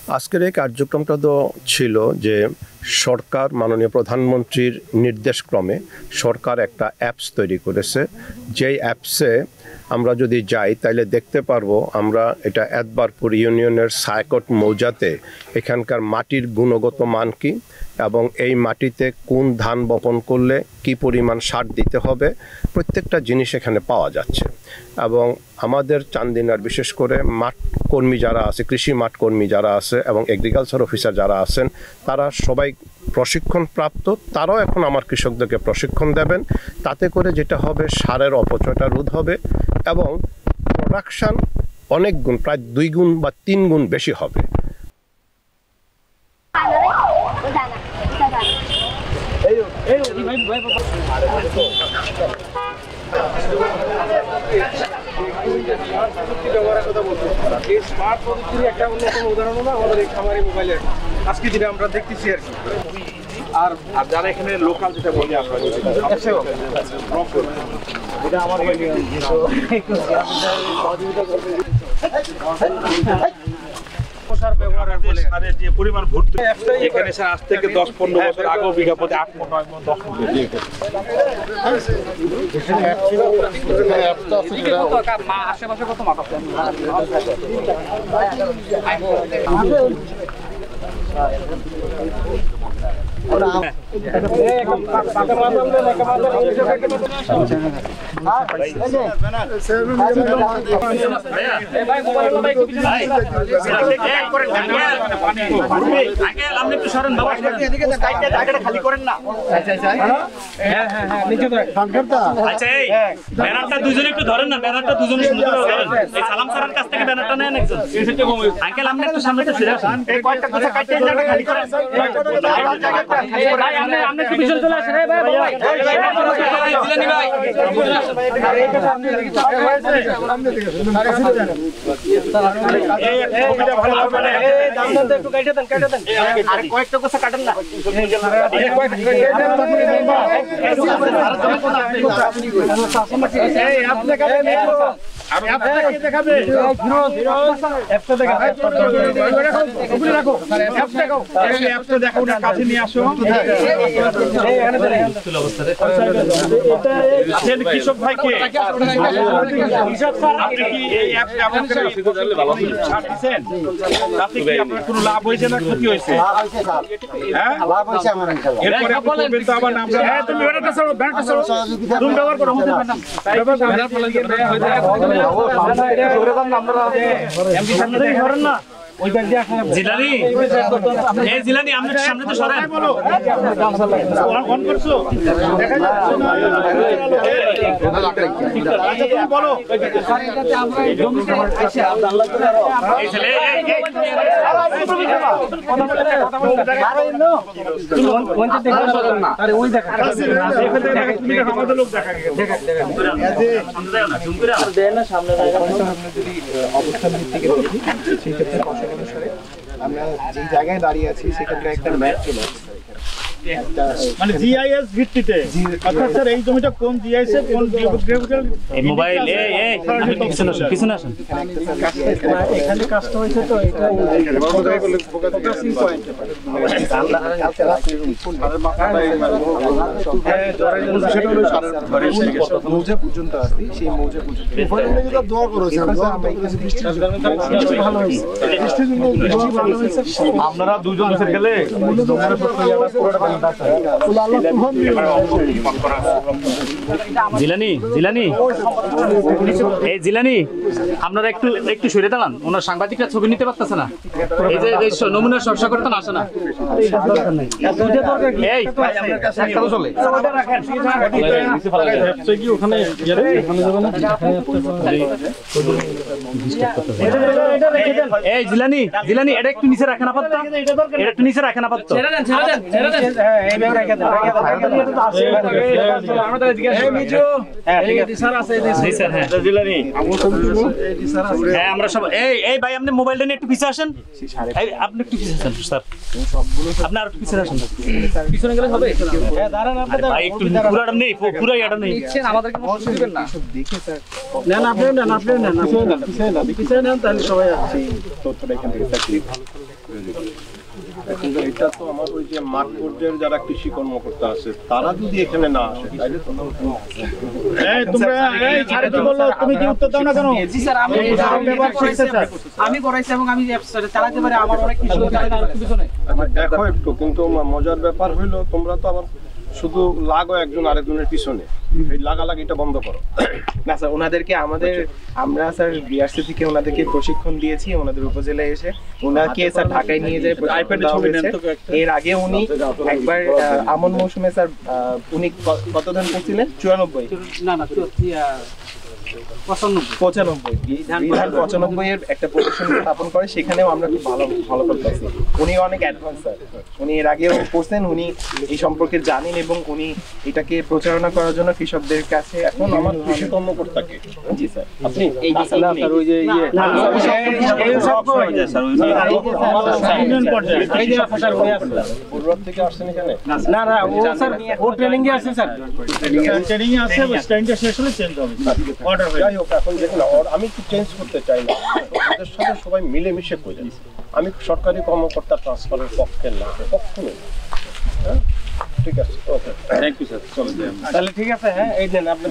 আজকের এই কার্যক্রমটা তো ছিল যে সরকার মাননীয় প্রধানমন্ত্রীর নির্দেশক্রমে সরকার একটা অ্যাপস তৈরি করেছে। যেই অ্যাপসে আমরা যদি যাই তাহলে দেখতে পারবো আমরা এটা এতবারপুর ইউনিয়নের সায়কট মৌজাতে এখানকার মাটির গুণগত মান কি এবং এই মাটিতে কোন ধান বপন করলে কি পরিমাণ সার দিতে হবে প্রত্যেকটা জিনিস এখানে পাওয়া যাচ্ছে। এবং আমাদের চান্দিনার বিশেষ করে মাঠ কর্মী যারা আছে, কৃষি মাঠ কর্মী যারা আছে এবং এগ্রিকালচার অফিসার যারা আছেন তারা সবাই প্রশিক্ষণ প্রাপ্ত। তারাও এখন আমার কৃষকদেরকে প্রশিক্ষণ দেবেন। তাতে করে যেটা হবে সারের অপচয়টা রোধ হবে এবং প্রোডাকশান অনেক গুণ, প্রায় 2 গুণ বা 3 গুণ বেশি হবে। স্মার্ট প্রযুক্তির একটা অন্যতম উদাহরণ হলো আমাদের এই খামারি মোবাইলের আজকে যেটা আমরা দেখতেছি আর কি। আর যারা এখানে লোকাল যেটা বলি আমরা এটা আমার সারের যে পরিমাণ ভর্তি এখানে স্যার আজ থেকে 10-15 বছর আগে বিঘা প্রতি 8 মণ 9 মণ 10 মণ আশেপাশে কত মাপ আছে দুজনে একটু ধরেন না, ব্যানারটা দুজনে সুন্দর করে ধরেন। এই সালাম স্যারের কাছ থেকে ব্যানারটা নেন একজন। আঙ্কেল আপনি একটু সামনে তো ফিরে আসেন। এই কয়েকটা কথা কাটতে জায়গা খালি করেন। ভাই আপনি একটু পিছনে চলে আসেন। এই ভাই জিলানী ভাই এই ছবিটা ভালো লাগবে না। এই দামটা একটু কেটে দেন আরে কয়েকটা কথা কাটেন না। এই আপনি কাটেন আমি আপনাকে দেখাবে ফিরোজ অ্যাপটা দেখা ওগুলো রাখো অ্যাপটা দেখাও এই অ্যাপটা দেখাও না কাছে নিয়ে আসো এই এখানে দেখুন অবস্থা রে এটা আছেন কৃষক ভাই কে কৃষক স্যার আপনি কি এই অ্যাপ ব্যবহার করে ভালো ছাড় দিবেন তাতে কি আপনার কোনো লাভ হইছে না ক্ষতি হইছে? লাভ হইছে স্যার। হ্যাঁ লাভ হইছে আমার ইনশাআল্লাহ। এরপরে বলবেন তো আবার নাম হ্যাঁ তুমি ব্যানারটা ছাড়ো তুমি ব্যবহার করো আমাদের ব্যানার ফলে হয়ে যায় জোরে দাম আমরা এমপি সামনে থেকে সরেন না ওই ব্যাগ দিয়ে আসেন জিলানি এই জিলানি আমরা সামনে তো সরেন বলো অন করছো দেখা যাচ্ছে না আচ্ছা তুমি বলো স্যার এটাতে আমরা জমিতে এসে আল্লাহ করে এই ছেলে এই কথা বলতে আরে নো কোনটা দেখা সরেন না আরে ওই দেখা তুমি দেখা আমাদের লোক দেখা দেখা জুম করে দেন না সামনে জায়গা সামনে যদি অবস্থান ভিত্তিক দেখি সেই ক্ষেত্রে অনুসারে আমরা যে জায়গায় দাঁড়িয়ে আছি সেখানে একটা ম্যাপ চলে আসছে মানে জিআইএস ভিত্তিতে অর্থাৎ স্যার এই জমিটা কোন জিআইএস এর কোন জিওগ্রাফিক্যাল এই মোবাইল এই পিছনে আসুন এখানে কাজটা হইছে তো এটা ফোকাসিং পয়েন্ট মৌজা পর্যন্ত আসি সেই মৌজা পর্যন্ত ফলে যদি দোয়া করো ভালো হইছে আপনারা দুজন বসে গেলে জিলানি জিলানি এই জিলানি আপনারা একটু একটু সরে দাঁড়ান, ওনার সাংবাদিকরা ছবি নিতে পারতেছে না। এই যে নমুনা চর্চা করতে না আসে না এই এই জিলানি জিলানি এটা একটু নিচে রাখেন আপাতত, এটা একটু নিচে রাখেন আপাতত। আমরা সব এই ভাই আপনি মোবাইলটা নিয়ে একটু পিছিয়ে আসেন, আপনি একটু পিছিয়ে আসেন স্যার, আপনি আর একটু পিছিয়ে আসেন পিছনে গেলে হবে। ভাই একটু পুরাটা নেই, পুরাই এটা নেই আমাদেরকে দিবেন না দেখে স্যার। নেন আপনি নেন, আপনি নেন, পিছিয়ে নেন তাহলে সবাই আছে তথ্যটা এখান থেকে চাকরি। কিন্তু এটা তো আমার ওই যে মাঠ পর্যায়ের যারা কৃষি কর্মকর্তা আছে তারা যদি এখানে না আসে তাহলে তো এই তোমরা এই ছাড়ে কি বললো, তুমি কি উত্তর দাও না কেন? জি স্যার, আমি করাইছি এবং আমি চালাতে পারি, আমার অনেক কিছু পিছনে। দেখো একটু, কিন্তু মজার ব্যাপার হইলো তোমরা তো আবার শুধু লাগো একজন আরেকজনের পিছনে, এই লাগালাগিটা বন্ধ করো। না স্যার, ওনাদেরকে আমরা স্যার বিআরসি থেকে ওনাদেরকে প্রশিক্ষণ দিয়েছি, ওনাদের উপজেলায় এসে ওনাকে স্যার ঢাকায় নিয়ে যায় প্রশিক্ষণ দেওয়া হয়েছে। এর আগে উনি একবার আমন মৌসুমে স্যার উনি কত ধান করছিলেন? 94 না 95 এর একটা প্রদর্শনী স্থাপন করে, সেখানেও আমরা খুব ভালো করতেছি। উনি অনেক অ্যাডভান্স স্যার, উনি এর আগেও করছেন, উনি এই সম্পর্কে জানেন এবং উনি এটাকে প্রচারণা করার জন্য কৃষকদের কাছে এখন আমার কৃষি কর্মকর্তাকে জি স্যার আপনি এই যে স্যার ওই যে ইউনিয়ন পর্যায়ে এই যে ফসল হয়ে আছে পূর্ব থেকে আসছেন এখানে? না ও স্যার ও ট্রেনিং এ আছে স্যার, ট্রেনিং এ আছে, স্ট্যান্ডটা শেষ হলে চেঞ্জ হবে অর্ডার হয়ে যাই হোক, এখন দেখুন আমি একটু চেঞ্জ করতে চাই না, ওদের সাথে সবাই মিলেমিশে করে যাচ্ছে। আমি সরকারি কর্মকর্তা ট্রান্সফারের পক্ষে না, কখনোই। হ্যাঁ ঠিক আছে, ওকে, থ্যাংক ইউ স্যার। চলে যাই তাহলে ঠিক আছে। হ্যাঁ এই দেন আপনি